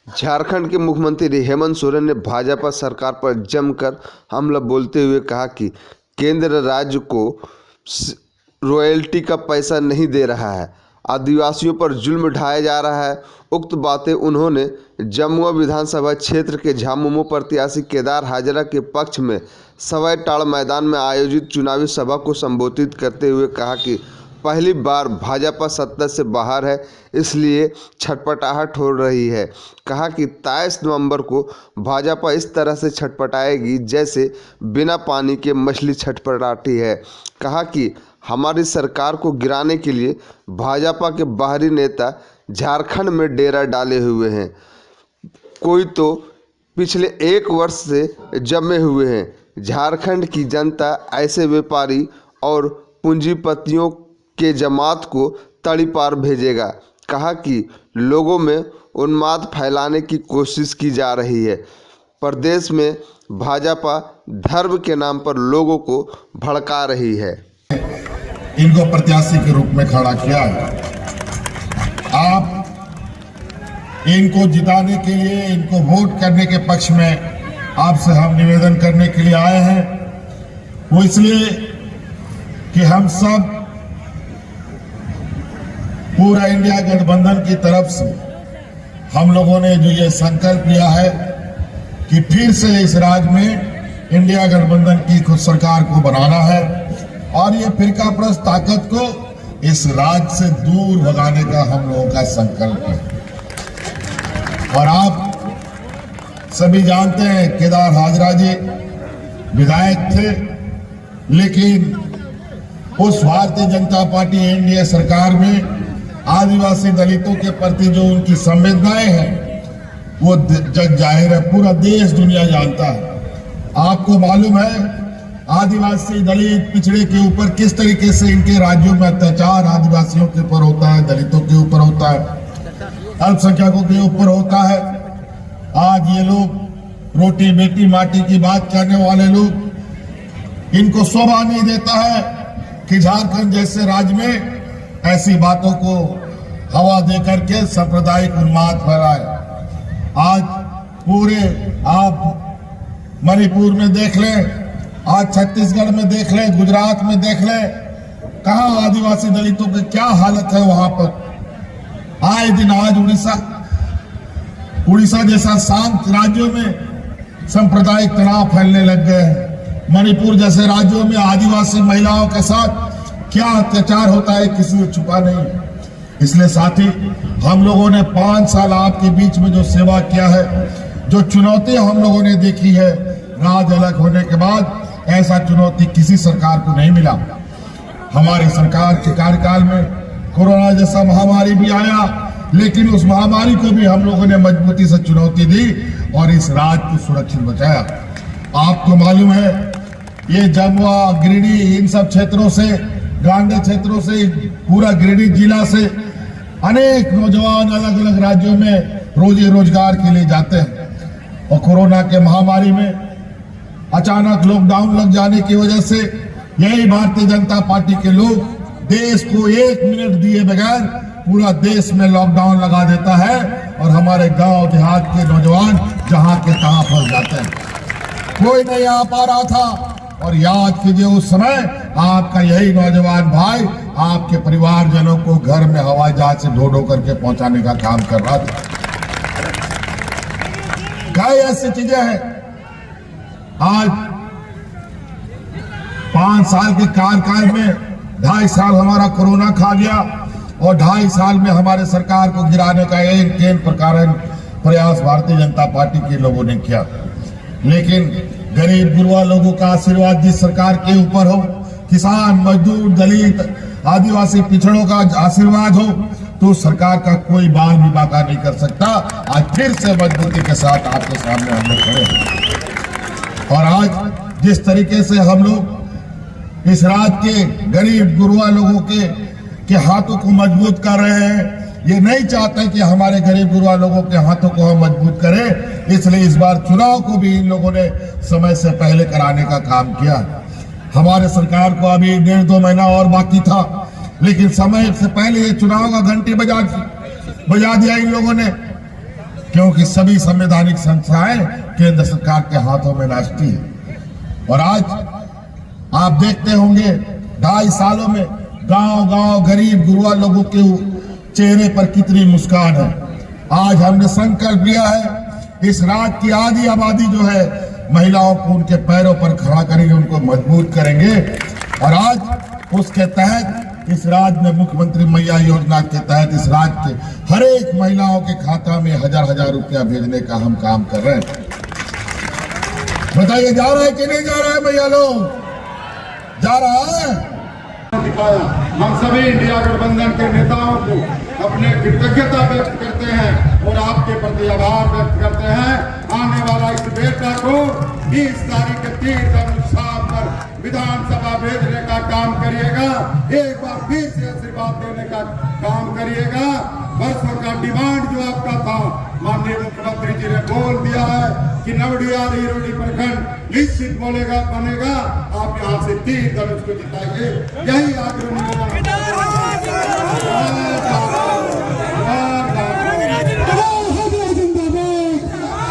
झारखंड के मुख्यमंत्री हेमंत सोरेन ने भाजपा सरकार पर जमकर हमला बोलते हुए कहा कि केंद्र राज्य को रॉयल्टी का पैसा नहीं दे रहा है, आदिवासियों पर जुल्म ढाया जा रहा है। उक्त बातें उन्होंने जमुआ विधानसभा क्षेत्र के झामुमो प्रत्याशी केदार हाजरा के पक्ष में सवाई टाड़ मैदान में आयोजित चुनावी सभा को संबोधित करते हुए कहा कि पहली बार भाजपा सत्ता से बाहर है, इसलिए छटपटाहट हो रही है। कहा कि 23 नवंबर को भाजपा इस तरह से छटपटाएगी जैसे बिना पानी के मछली छटपटाती है। कहा कि हमारी सरकार को गिराने के लिए भाजपा के बाहरी नेता झारखंड में डेरा डाले हुए हैं। कोई तो पिछले 1 वर्ष से जमे हुए हैं। झारखंड की जनता ऐसे व्यापारी और पूंजीपतियों के जमात को तड़ी पार भेजेगा। कहा कि लोगों में उन्माद फैलाने की कोशिश की जा रही है। प्रदेश में भाजपा धर्म के नाम पर लोगों को भड़का रही है। इनको प्रत्याशी के रूप में खड़ा किया है। आप इनको जिताने के लिए, इनको वोट करने के पक्ष में आपसे हम निवेदन करने के लिए आए हैं। वो इसलिए कि हम सब पूरा इंडिया गठबंधन की तरफ से हम लोगों ने जो ये संकल्प लिया है कि फिर से इस राज्य में इंडिया गठबंधन की सरकार को बनाना है और ये फिरकाप्रस्त ताकत को इस राज्य से दूर भगाने का हम लोगों का संकल्प है। और आप सभी जानते हैं केदार हाजरा जी विधायक थे, लेकिन उस भारतीय जनता पार्टी एनडीए सरकार में आदिवासी दलितों के प्रति जो उनकी संवेदनाएं हैं वो जग जाहिर है, पूरा देश दुनिया जानता है। आपको मालूम है आदिवासी दलित पिछड़े के ऊपर किस तरीके से इनके राज्यों में अत्याचार आदिवासियों के ऊपर होता है, दलितों के ऊपर होता है, अल्पसंख्यकों के ऊपर होता है। आज ये लोग रोटी बेटी माटी की बात करने वाले लोग, इनको शोभा नहीं देता है कि झारखंड जैसे राज्य में ऐसी बातों को हवा दे करके सांप्रदायिक उन्माद फैलाए। आज पूरे आप मणिपुर में देख लें, आज छत्तीसगढ़ में देख लें, गुजरात में देख लें, कहां आदिवासी दलितों की क्या हालत है वहां पर। आए दिन आज उड़ीसा जैसा शांत राज्यों में सांप्रदायिक तनाव फैलने लग गए हैं। मणिपुर जैसे राज्यों में आदिवासी महिलाओं के साथ क्या अत्याचार होता है किसी को छुपा नहीं। इसलिए साथी हम लोगों ने 5 साल आपके बीच में जो सेवा किया है, जो चुनौती हम लोगों ने देखी है, राज अलग होने के बाद ऐसा चुनौती किसी सरकार को नहीं मिला। हमारी सरकार के कार्यकाल में कोरोना जैसा महामारी भी आया, लेकिन उस महामारी को भी हम लोगों ने मजबूती से चुनौती दी और इस राज्य को सुरक्षित बचाया। आपको मालूम है ये जमुआ, गिरिडीह, इन सब क्षेत्रों से, ग्रामीण क्षेत्रों से, पूरा गिरिडीह जिला से अनेक नौजवान अलग अलग राज्यों में रोजी रोजगार के लिए जाते हैं। और कोरोना के महामारी में अचानक लॉकडाउन लग जाने की वजह से यही भारतीय जनता पार्टी के लोग देश को 1 मिनट दिए बगैर पूरा देश में लॉकडाउन लगा देता है और हमारे गांव देहात के नौजवान जहां के तहां फंस जाते हैं। कोई नहीं आ पा रहा था। और याद कीजिए उस समय आपका यही नौजवान भाई आपके परिवारजनों को घर में हवाई जहाज से ढो ढो करके पहुंचाने का काम कर रहा था। कई ऐसी चीजें हैं। आज 5 साल के कार्यकाल में 2.5 साल हमारा कोरोना खा गया और 2.5 साल में हमारे सरकार को गिराने का एक प्रकार प्रयास भारतीय जनता पार्टी के लोगों ने किया। लेकिन गरीब गुरबा लोगों का आशीर्वाद जिस सरकार के ऊपर हो, किसान, मजदूर, दलित, आदिवासी पिछड़ों का आशीर्वाद हो, तो सरकार का कोई बाल भी बाका नहीं कर सकता। आज फिर से मजबूती के साथ आपके सामने हम लोग खड़े हैं। और आज जिस तरीके से हम लोग इस राज्य के गरीब गुरबा लोगों के हाथों को मजबूत कर रहे हैं, ये नहीं चाहते कि हमारे गरीब गुरबा लोगों के हाथों को हम मजबूत करें। इसलिए इस बार चुनाव को भी इन लोगों ने समय से पहले कराने का काम किया। हमारे सरकार को अभी 1.5-2 महीना और बाकी था, लेकिन समय से पहले ये चुनाव का घंटी बजा दिया इन लोगों ने। क्योंकि सभी संवैधानिक संस्थाएं केंद्र सरकार के हाथों में नाचती है। और आज आप देखते होंगे 2.5 सालों में गांव-गांव गरीब गुरुआ लोगों के चेहरे पर कितनी मुस्कान है। आज हमने संकल्प लिया है इस राज्य की आधी आबादी जो है महिलाओं को उनके पैरों पर खड़ा करेंगे, उनको मजबूत करेंगे। और आज उसके तहत इस राज्य में मुख्यमंत्री मैया योजना के तहत इस राज्य के हर एक महिलाओं के खाता में 1000-1000 रुपया भेजने का हम काम कर रहे हैं। बताइए जा रहा है कि नहीं जा रहा है भैया लोग? जा रहा है। दिखाया हम सभी इंडिया गठबंधन के नेताओं को अपने कृतज्ञता व्यक्त करते हैं और आपके प्रति आभार व्यक्त करते हैं। आने वाला इस बेटा को 20 तारीख के तीर्थ अनुसार पर विधानसभा भेजने का काम करिएगा। एक बार फिर से आशीर्वाद देने का काम करिएगा। वर्षों का डिमांड जो आपका था माननीय मुख्यमंत्री जी ने बोल दिया है कि नवडियार हिरोडी प्रखंड निश्चित बनेगा। आप यहाँ से 3 धनुष को जिताइए, यही आग्रह निवेदन।